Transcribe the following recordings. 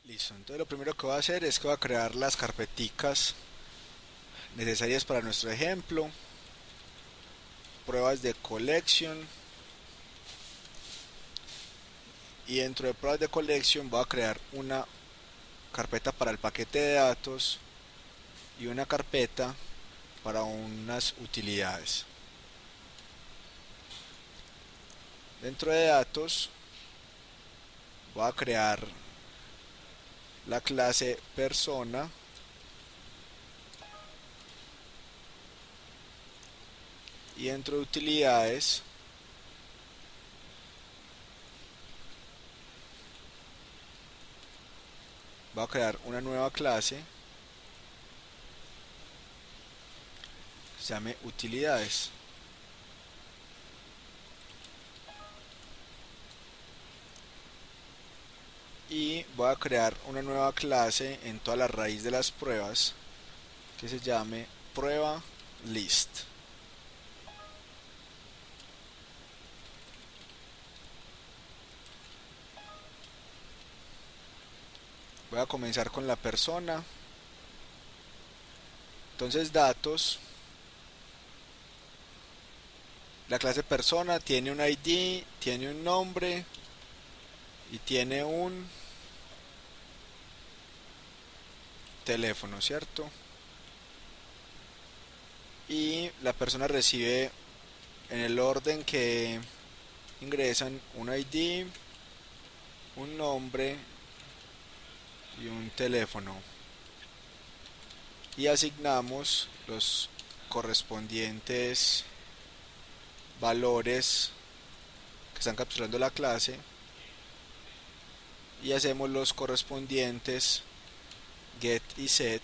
Listo, entonces lo primero que voy a hacer es que voy a crear las carpeticas necesarias para nuestro ejemplo, pruebas de collection, y dentro de pruebas de collection voy a crear una carpeta para el paquete de datos y una carpeta para unas utilidades. Dentro de datos voy a crear la clase persona y dentro de utilidades voy a crear una nueva clase que se llame utilidades. Y voy a crear una nueva clase en toda la raíz de las pruebas que se llame prueba list. Voy a comenzar con la persona. Entonces datos, la clase persona tiene un ID, tiene un nombre y tiene un teléfono, ¿cierto? Y la persona recibe en el orden que ingresan un ID, un nombre y un teléfono. Y asignamos los correspondientes valores que están capturando la clase y hacemos los correspondientes get y set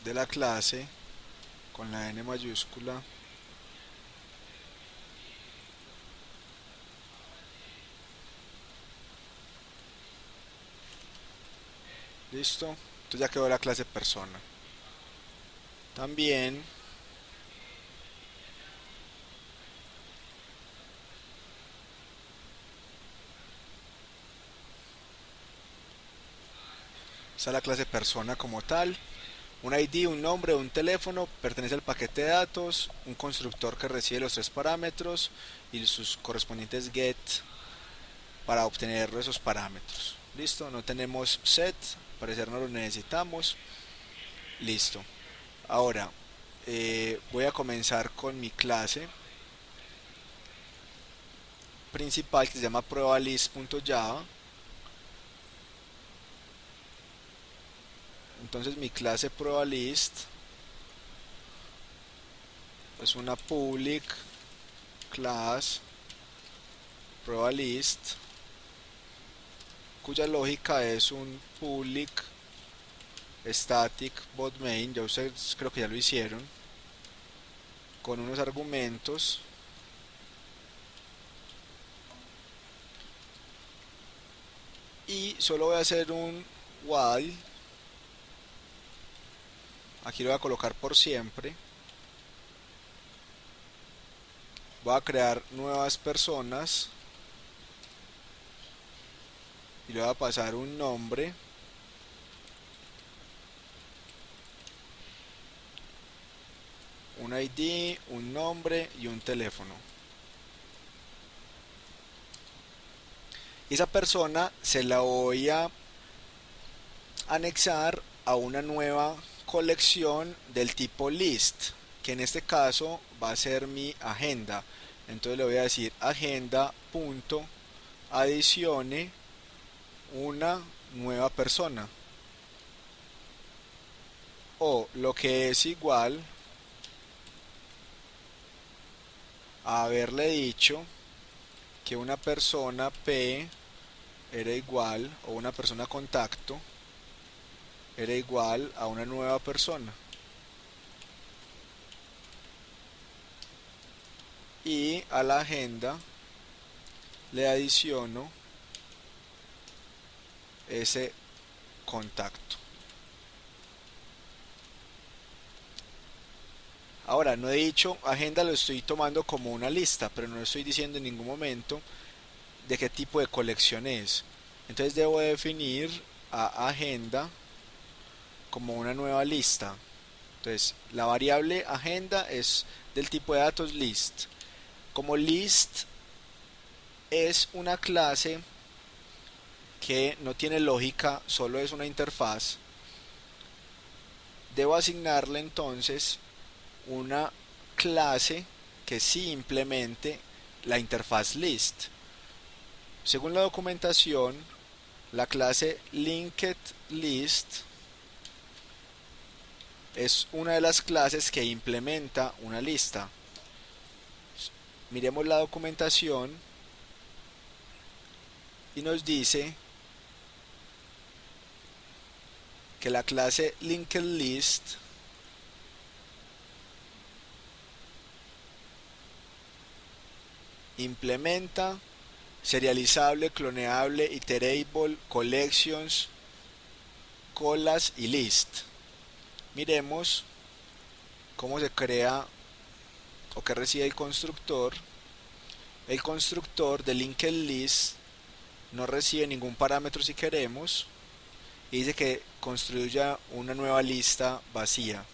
de la clase con la N mayúscula. Listo, entonces ya quedó la clase persona. También está la clase persona como tal. Un ID, un nombre, un teléfono, pertenece al paquete de datos, un constructor que recibe los tres parámetros y sus correspondientes get para obtener esos parámetros. Listo, no tenemos set, al parecer no lo necesitamos. Listo. Ahora voy a comenzar con mi clase principal que se llama pruebalist.java. Entonces mi clase pruebalist es una public class pruebalist cuya lógica es un public static bot main, ya ustedes creo que ya lo hicieron, con unos argumentos y solo voy a hacer un while. Aquí lo voy a colocar por siempre. Voy a crear nuevas personas y le voy a pasar un nombre, un ID, un nombre y un teléfono. Y esa persona se la voy a anexar a una nueva colección del tipo list, que en este caso va a ser mi agenda. Entonces le voy a decir agenda.adicione una nueva persona, o lo que es igual a haberle dicho que una persona P era igual, o una persona contacto era igual a una nueva persona. Y a la agenda le adiciono ese contacto. Ahora, no he dicho agenda, lo estoy tomando como una lista, pero no estoy diciendo en ningún momento de qué tipo de colección es. Entonces debo definir a agenda como una nueva lista. Entonces, la variable agenda es del tipo de datos list. Como list es una clase que no tiene lógica, solo es una interfaz, debo asignarle entonces una clase que sí implemente la interfaz list. Según la documentación, la clase linked list es una de las clases que implementa una lista. Miremos la documentación y nos dice que la clase linked list implementa serializable, cloneable, iterable, collections, colas y list. Miremos cómo se crea o qué recibe el constructor. El constructor de linked list no recibe ningún parámetro si queremos y dice que construya una nueva lista vacía.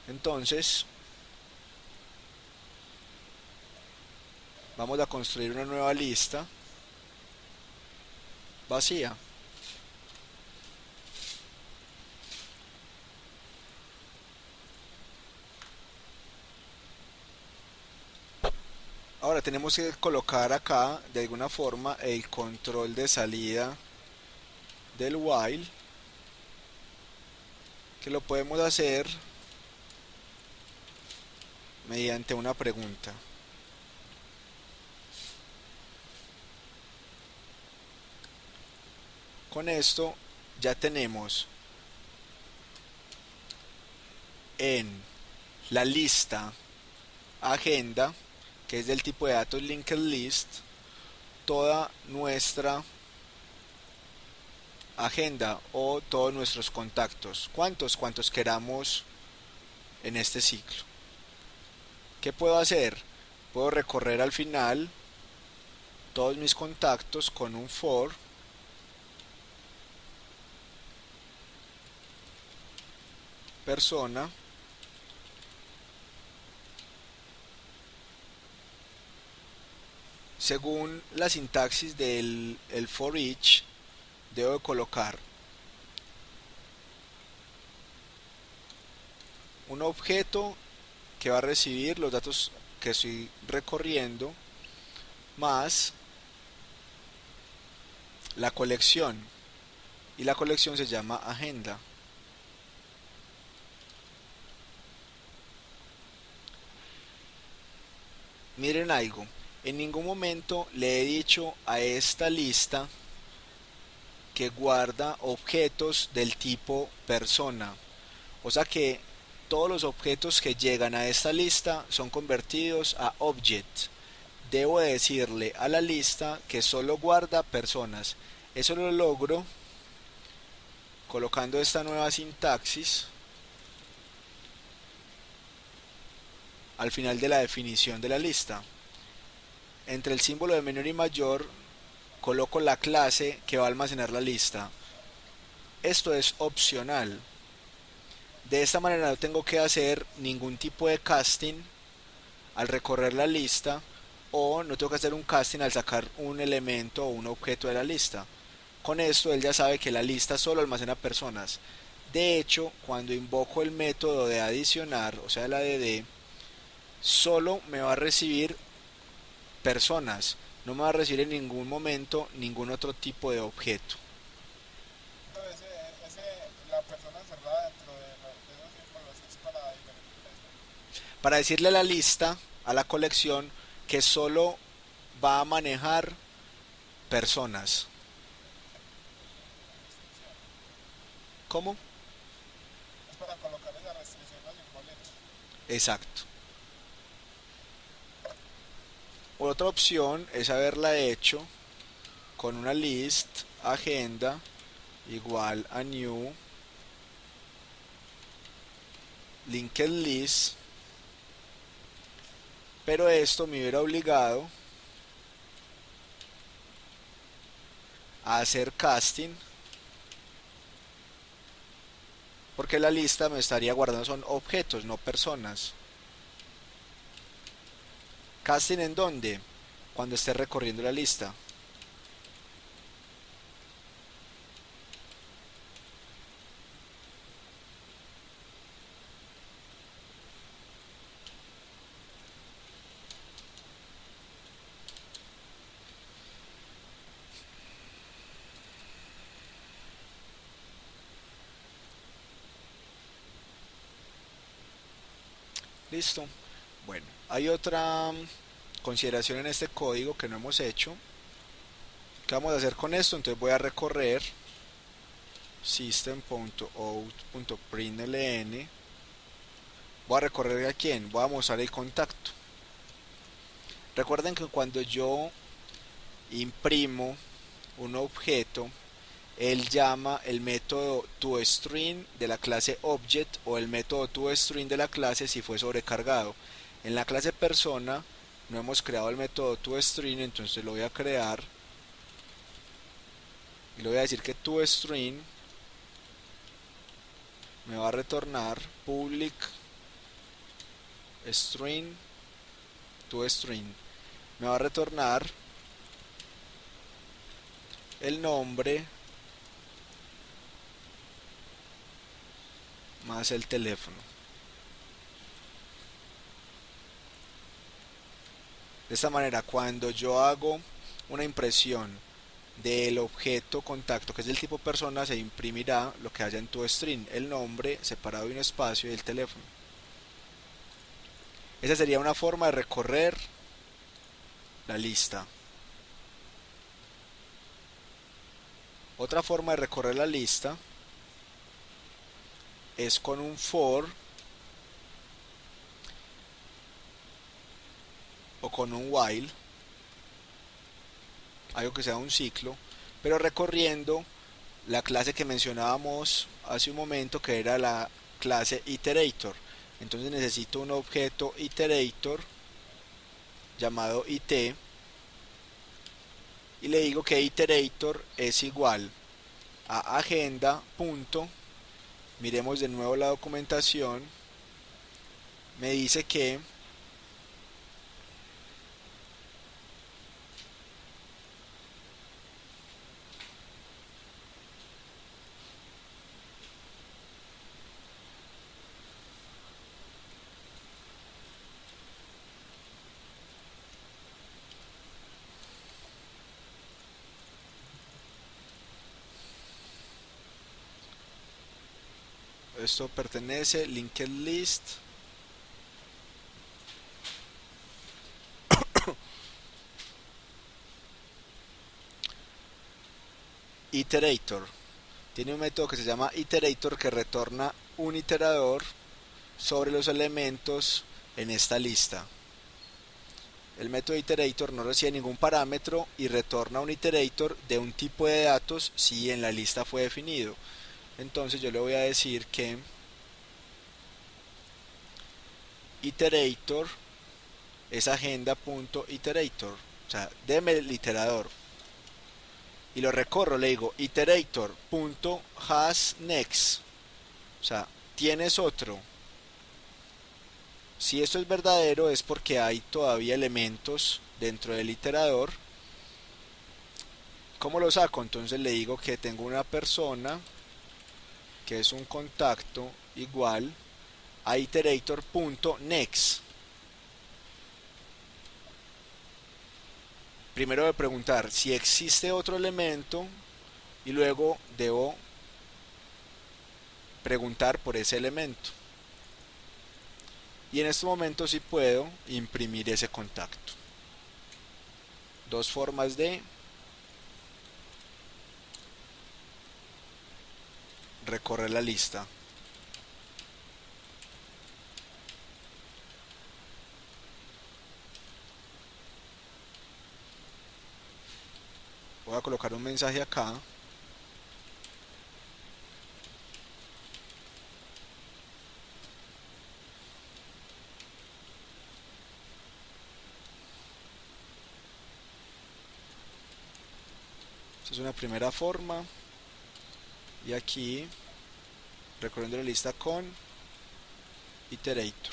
Entonces vamos a construir una nueva lista vacía. Ahora tenemos que colocar acá de alguna forma el control de salida del while, que lo podemos hacer mediante una pregunta. Con esto ya tenemos en la lista agenda, que es del tipo de datos linked list, toda nuestra agenda o todos nuestros contactos, cuantos queramos en este ciclo. ¿Qué puedo hacer? Puedo recorrer al final todos mis contactos con un for persona según la sintaxis del for each. Debo colocar un objeto que va a recibir los datos que estoy recorriendo más la colección, y la colección se llama agenda. Miren algo, en ningún momento le he dicho a esta lista que guarda objetos del tipo persona, o sea que todos los objetos que llegan a esta lista son convertidos a object. Debo decirle a la lista que solo guarda personas. Eso lo logro colocando esta nueva sintaxis al final de la definición de la lista. Entre el símbolo de menor y mayor coloco la clase que va a almacenar la lista. Esto es opcional. De esta manera no tengo que hacer ningún tipo de casting al recorrer la lista, o no tengo que hacer un casting al sacar un elemento o un objeto de la lista. Con esto él ya sabe que la lista solo almacena personas. De hecho, cuando invoco el método de adicionar, o sea el add, solo me va a recibir personas, no me va a recibir en ningún momento ningún otro tipo de objeto. La persona encerrada dentro de esos símbolos es para diferentes. Para decirle a la lista, a la colección, que solo va a manejar personas. ¿Cómo? Es para colocar esa restricción a simbolismo. Exacto. Otra opción es haberla hecho con una list agenda igual a new linked list, pero esto me hubiera obligado a hacer casting, porque la lista me estaría guardando son objetos, no personas. ¿Casting en dónde? Cuando esté recorriendo la lista. Listo. Bueno, hay otra consideración en este código que no hemos hecho. ¿Qué vamos a hacer con esto? Entonces voy a recorrer system.out.println. Voy a recorrer a quién, voy a mostrar el contacto. Recuerden que cuando yo imprimo un objeto, él llama el método toString de la clase object o el método toString de la clase si fue sobrecargado. En la clase persona no hemos creado el método toString, entonces lo voy a crear y le voy a decir que toString me va a retornar public string toString. Me va a retornar el nombre más el teléfono. De esta manera, cuando yo hago una impresión del objeto contacto que es del tipo persona, se imprimirá lo que haya en toString, el nombre separado de un espacio y el teléfono. Esa sería una forma de recorrer la lista. Otra forma de recorrer la lista es con un for o con un while, algo que sea un ciclo, pero recorriendo la clase que mencionábamos hace un momento, que era la clase iterator. Entonces necesito un objeto iterator llamado it y le digo que iterator es igual a agenda punto, miremos de nuevo la documentación, me dice que esto pertenece linked list iterator. Tiene un método que se llama iterator que retorna un iterador sobre los elementos en esta lista. El método iterator no recibe ningún parámetro y retorna un iterator de un tipo de datos si en la lista fue definido. Entonces yo le voy a decir que iterator es agenda.iterator, o sea, deme el iterador y lo recorro, le digo iterator.hasNext, o sea, tienes otro. Si esto es verdadero es porque hay todavía elementos dentro del iterador. ¿Cómo lo saco? Entonces le digo que tengo una persona que es un contacto igual a iterator.next. Primero de preguntar si existe otro elemento y luego debo preguntar por ese elemento. Y en este momento sí puedo imprimir ese contacto. Dos formas de recorrer la lista. Voy a colocar un mensaje acá. Esta es una primera forma. Y aquí, recorriendo la lista con iterator.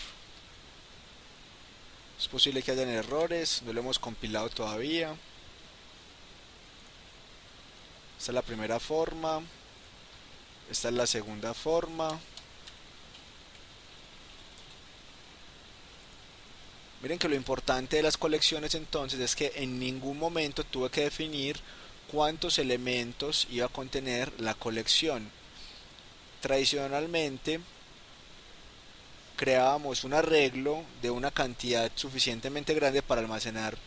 Es posible que hayan errores, no lo hemos compilado todavía. Esta es la primera forma. Esta es la segunda forma. Miren que lo importante de las colecciones entonces es que en ningún momento tuve que definir cuántos elementos iba a contener la colección. Tradicionalmente creábamos un arreglo de una cantidad suficientemente grande para almacenar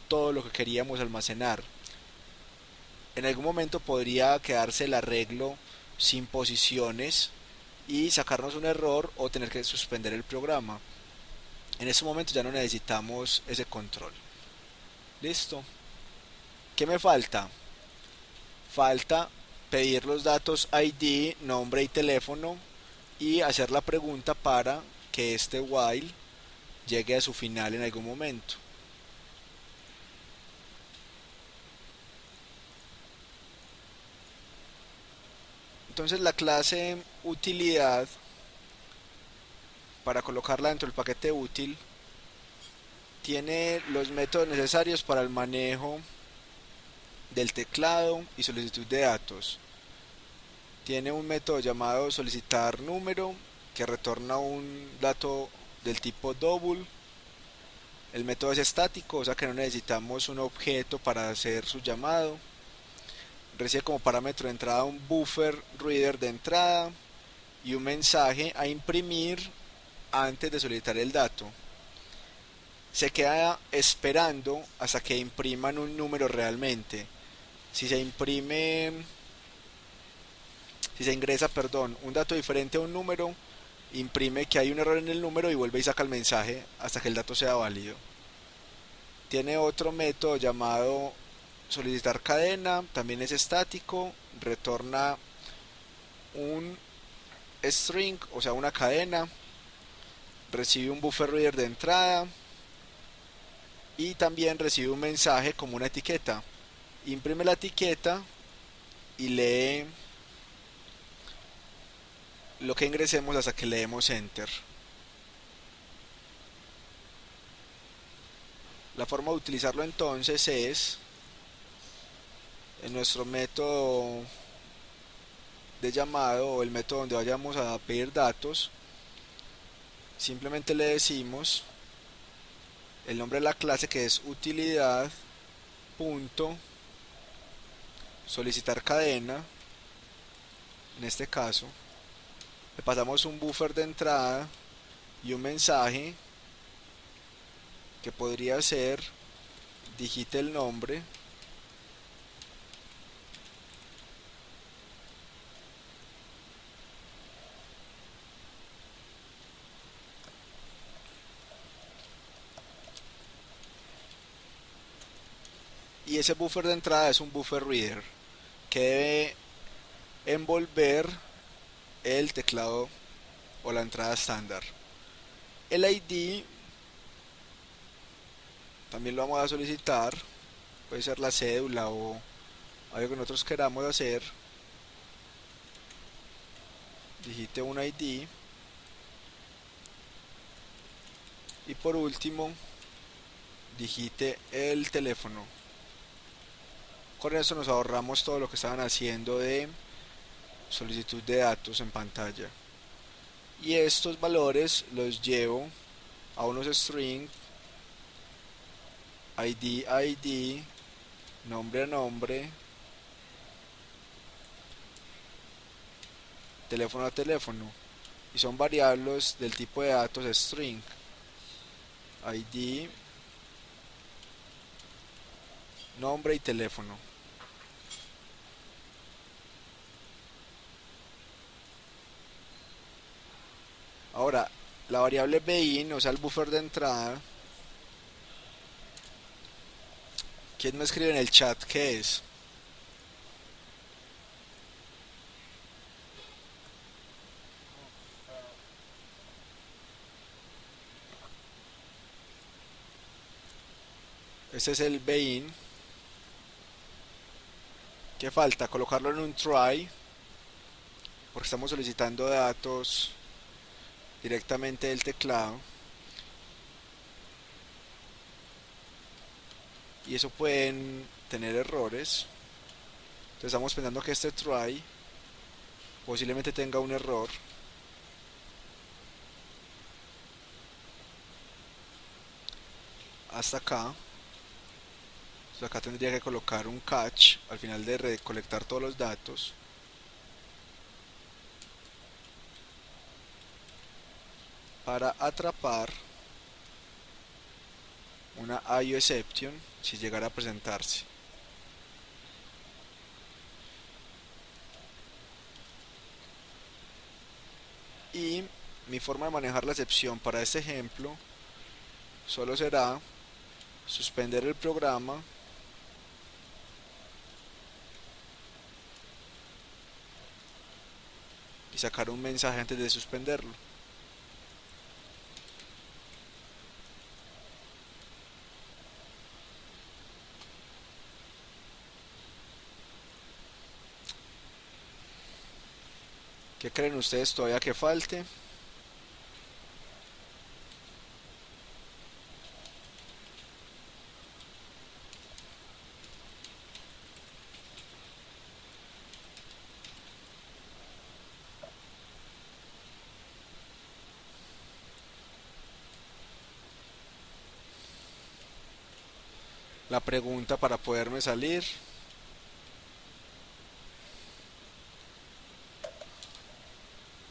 todo lo que queríamos almacenar. En algún momento podría quedarse el arreglo sin posiciones y sacarnos un error o tener que suspender el programa. En ese momento ya no necesitamos ese control. Listo. ¿Qué me falta? Falta pedir los datos ID, nombre y teléfono y hacer la pregunta para que este while llegue a su final en algún momento. Entonces la clase utilidad, para colocarla dentro del paquete útil, tiene los métodos necesarios para el manejo del teclado y solicitud de datos. Tiene un método llamado solicitar número que retorna un dato del tipo double. El método es estático, o sea que no necesitamos un objeto para hacer su llamado. Recibe como parámetro de entrada un buffer reader de entrada y un mensaje a imprimir antes de solicitar el dato. Se queda esperando hasta que impriman un número realmente. Si se imprime, si se ingresa, perdón, un dato diferente a un número, imprime que hay un error en el número y vuelve y saca el mensaje hasta que el dato sea válido. Tiene otro método llamado solicitar cadena, también es estático, retorna un string, o sea una cadena, recibe un buffer reader de entrada y también recibe un mensaje como una etiqueta. Imprime la etiqueta y lee lo que ingresemos hasta que leemos enter. La forma de utilizarlo entonces es en nuestro método de llamado o el método donde vayamos a pedir datos, simplemente le decimos el nombre de la clase, que es utilidad punto solicitar cadena. En este caso le pasamos un buffer de entrada y un mensaje que podría ser digite el nombre y ese buffer de entrada es un buffer reader que debe envolver el teclado o la entrada estándar. El ID también lo vamos a solicitar, puede ser la cédula o algo que nosotros queramos hacer. Digite un ID y por último digite el teléfono. Con eso nos ahorramos todo lo que estaban haciendo de solicitud de datos en pantalla. Y estos valores los llevo a unos strings ID ID, nombre a nombre, teléfono a teléfono, y son variables del tipo de datos string. ID, nombre y teléfono. Ahora, la variable bin, o sea el buffer de entrada, ¿quién me escribe en el chat qué es? Claro. Este es el bin. ¿Qué falta? Colocarlo en un try, porque estamos solicitando datos directamente del teclado. Y eso pueden tener errores. Entonces estamos pensando que este try posiblemente tenga un error. Hasta acá. Entonces acá tendría que colocar un catch al final de recolectar todos los datos. Para atrapar una IO exception si llegara a presentarse. Y mi forma de manejar la excepción para este ejemplo solo será suspender el programa y sacar un mensaje antes de suspenderlo. ¿Qué creen ustedes todavía que falte? La pregunta para poderme salir.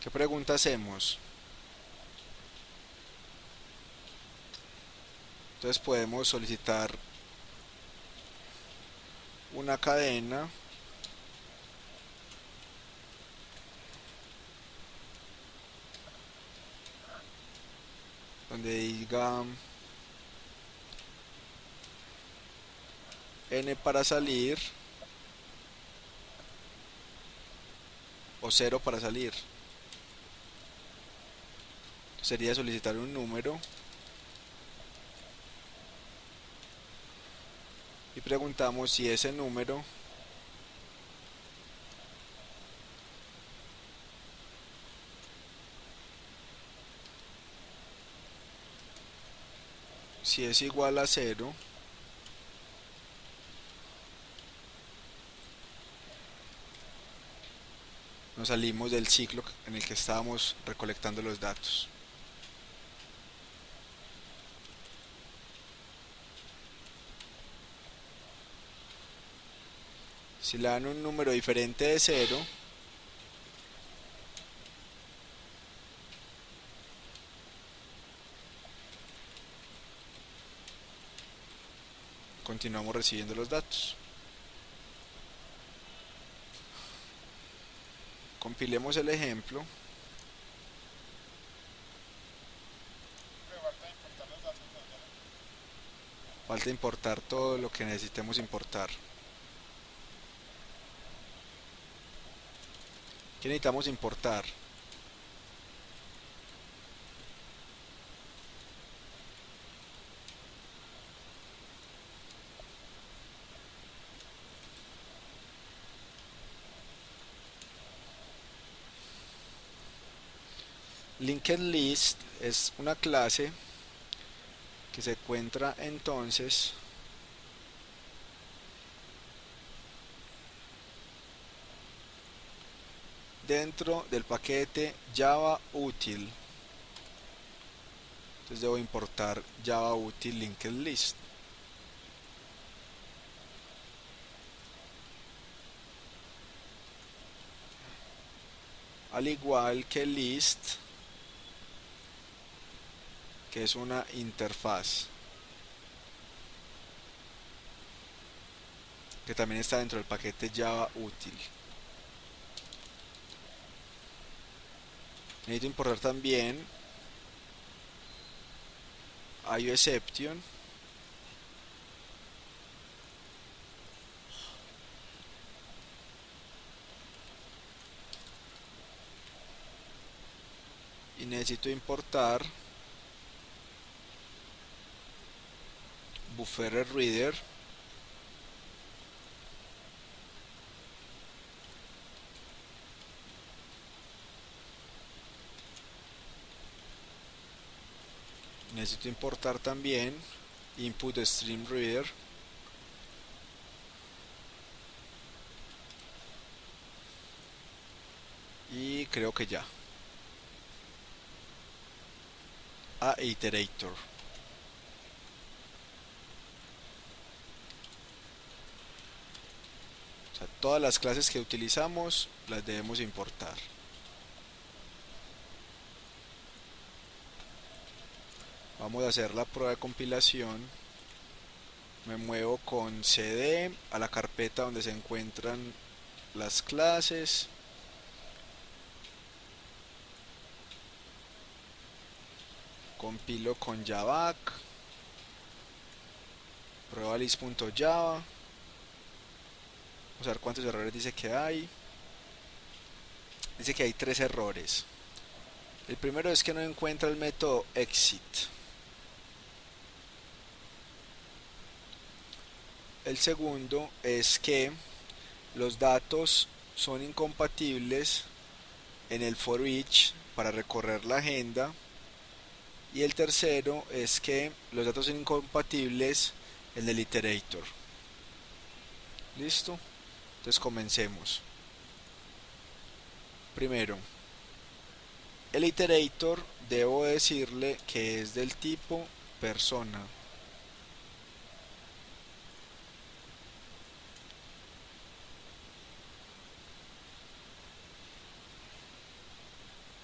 ¿Qué pregunta hacemos? Entonces podemos solicitar una cadena donde diga n para salir o 0 para salir. Sería solicitar un número y preguntamos si ese número si es igual a 0, nos salimos del ciclo en el que estábamos recolectando los datos. Si le dan un número diferente de 0, continuamos recibiendo los datos. Compilemos el ejemplo. Me falta importar los datos de allá. Falta importar todo lo que necesitemos importar. ¿Qué necesitamos importar? Linked List es una clase que se encuentra entonces dentro del paquete Java Util. Entonces debo importar Java Util Linked List. Al igual que list, que es una interfaz que también está dentro del paquete Java Util. Necesito importar también IOException y necesito importar buffer reader necesito importar también input stream reader. Y creo que ya. A iterator. O sea, todas las clases que utilizamos las debemos importar. Vamos a hacer la prueba de compilación. Me muevo con cd a la carpeta donde se encuentran las clases. Compilo con javac. Prueba list.java. Vamos a ver cuántos errores dice que hay. Dice que hay 3 errores. El primero es que no encuentra el método exit. El segundo es que los datos son incompatibles en el for each para recorrer la agenda. Y el tercero es que los datos son incompatibles en el iterator. ¿Listo? Entonces comencemos. Primero, el iterator debo decirle que es del tipo persona.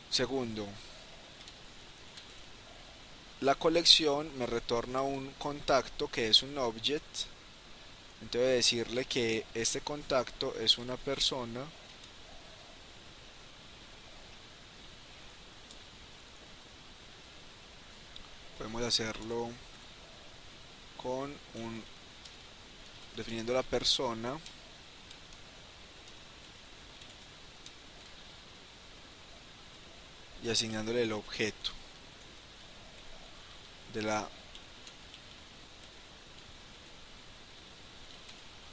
Segundo, la colección me retorna un contacto que es un object. Entonces decirle que este contacto es una persona. Podemos hacerlo con definiendo la persona y asignándole el objeto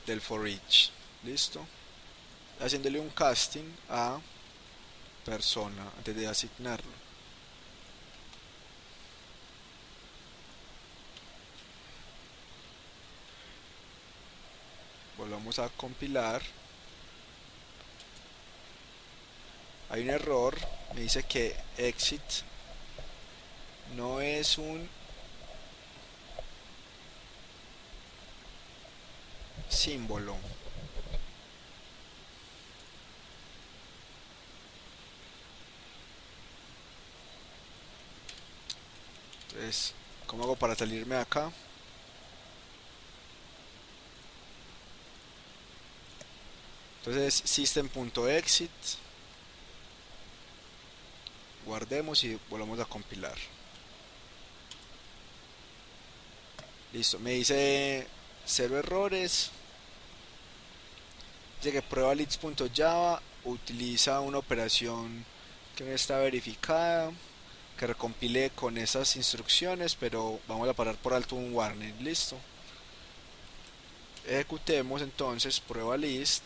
del for each. Listo. Haciéndole un casting a persona antes de asignarlo. Volvamos a compilar. Hay un error, me dice que exit no es un símbolo. Entonces, ¿cómo hago para salirme de acá? Entonces, system.exit. Guardemos y volvamos a compilar. Listo, me dice 0 errores. Dice que prueba leads.java utiliza una operación que no está verificada, que recompile con esas instrucciones, pero vamos a parar por alto un warning. Listo. Ejecutemos entonces prueba list.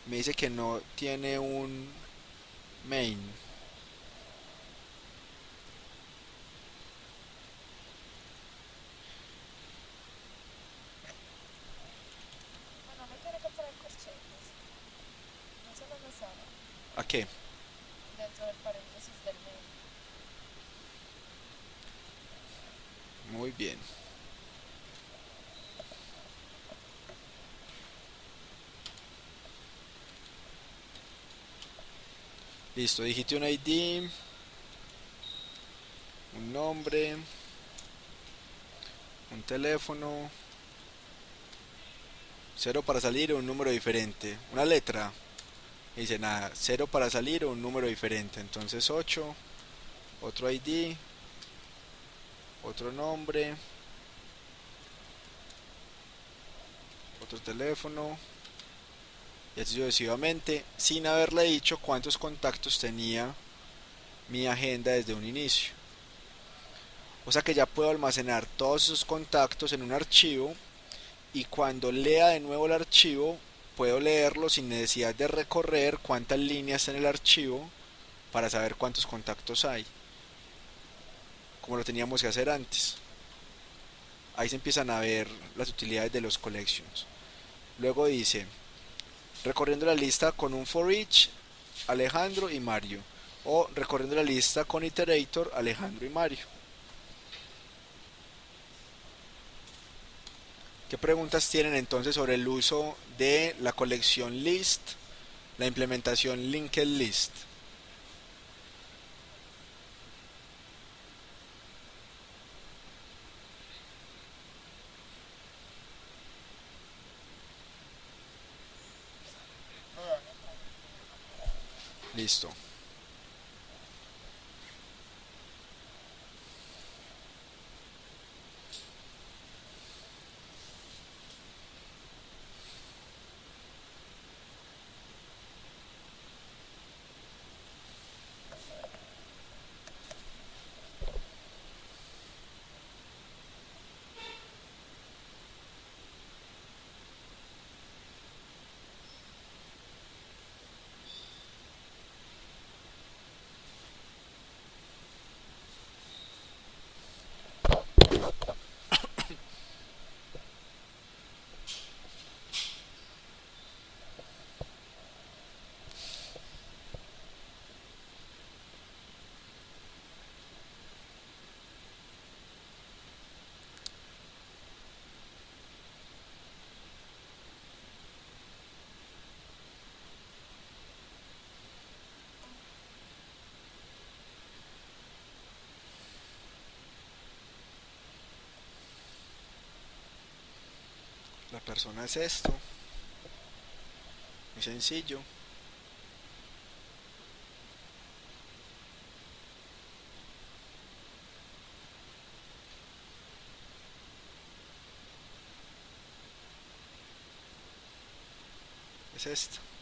Me dice que no tiene un main. Bueno, me tiene que poner corchetes. No se lo sabe. ¿A qué? Dentro del paréntesis del main. Muy bien. Listo, digite un ID, un nombre, un teléfono, 0 para salir o un número diferente, una letra. Dice nada, 0 para salir o un número diferente. Entonces 8, otro ID, otro nombre, otro teléfono, y así sucesivamente, sin haberle dicho cuántos contactos tenía mi agenda desde un inicio. O sea que ya puedo almacenar todos esos contactos en un archivo, y cuando lea de nuevo el archivo puedo leerlo sin necesidad de recorrer cuántas líneas está en el archivo para saber cuántos contactos hay, como lo teníamos que hacer antes. Ahí se empiezan a ver las utilidades de los collections. Luego dice, recorriendo la lista con un for each, Alejandro y Mario. O recorriendo la lista con iterator, Alejandro y Mario. ¿Qué preguntas tienen entonces sobre el uso de la colección list, la implementación linked list? Listo. La persona es esto. Muy sencillo. Es esto.